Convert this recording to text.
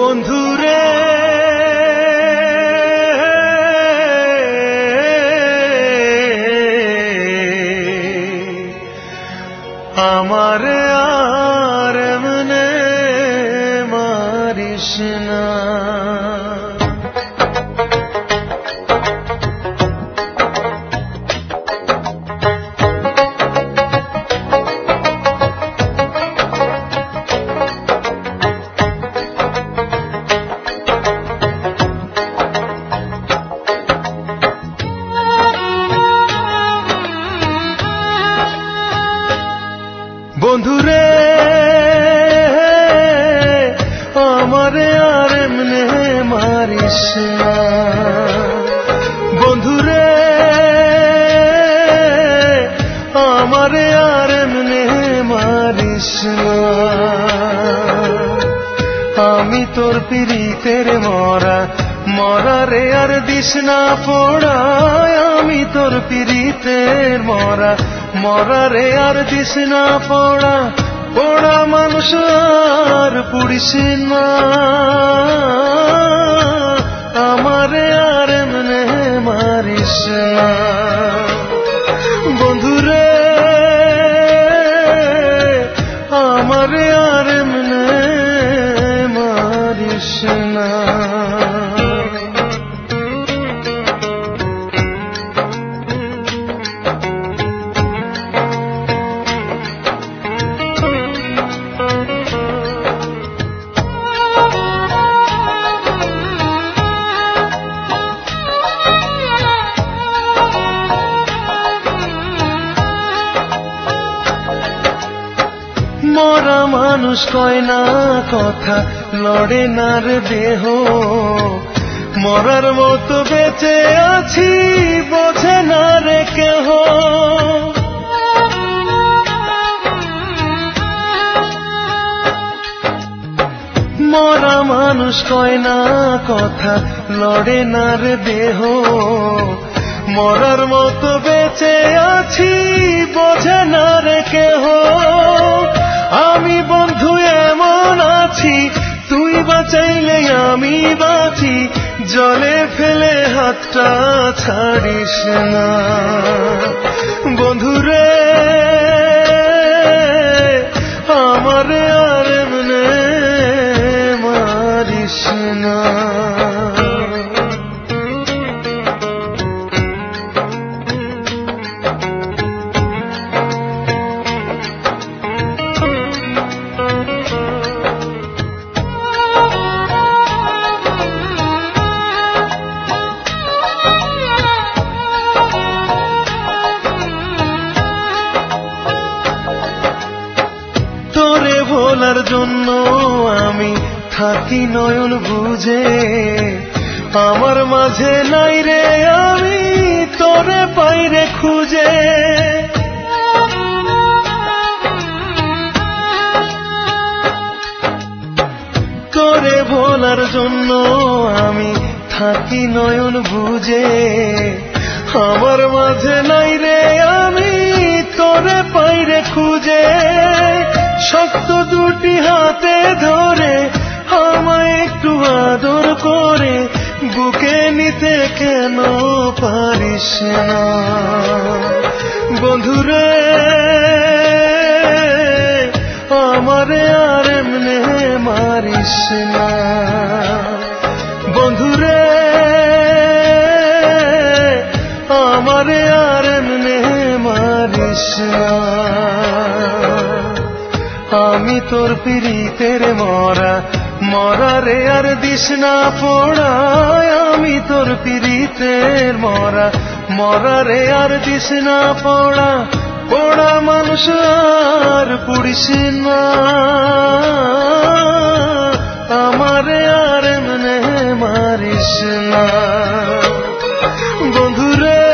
বন্ধুরে আমারে আর মনে মারিস না। বন্ধুরে আমারে আর এমনে মারিস না। বন্ধুরে আমারে আর এমনে মারিস না। আমি তোর পিরিতের মরা মরারে আর দিস না পোড়া। আমি তোর পিরিতের মরা মরারে আর দিস না পোড়া। পোড়া মানুষ আর পুড়িস না। আমারে আর এমনে মারিস না। বন্ধুরে আমারে আর এমনে মারিস না। মরা মানুষ কয় না কথা, লড়ে না রে দেহ। মরার মতো বেঁচে আছি বোঝে না রে কেহ। মরা মানুষ কয় না কথা, লড়ে না রে দেহ। মরার মতো বেঁচে আছি বোঝে না রে কেহ। আমি বন্ধু এমন আছি, তুই বাঁচাইলে আমি বাঁচি। জলে ফেলে হাতটা ছাড়িস না। বন্ধুরে আমারে আর এমনে মারিস না। তোরে ভোলার জন্য আমি থাকি নয়ন বুঝে। আমার মাঝে নাই রে আমি তোরে পাইরে খুঁজে। তোরে ভোলার জন্য আমি থাকি নয়ন বুঝে। আমার মাঝে নাই রে আমি তোরে পাইরে খুঁজে। শক্ত দুটি হাতে ধরে আমায় একটু আদর করে বুকে নিতে কেন পারিস না। বন্ধুরে আমারে আর এমনে মারিস না। বন্ধুরে আমারে আর এমনে মারিস না। আমি তোর পিরিতের মরা মরারে আর দিস না পোড়া। আমি তোর পিরিতের মরা মরারে আর দিস না পোড়া। পোড়া মানুষ আর পুড়িস না। আমারে আর এমনে মারিস না। বন্ধুরে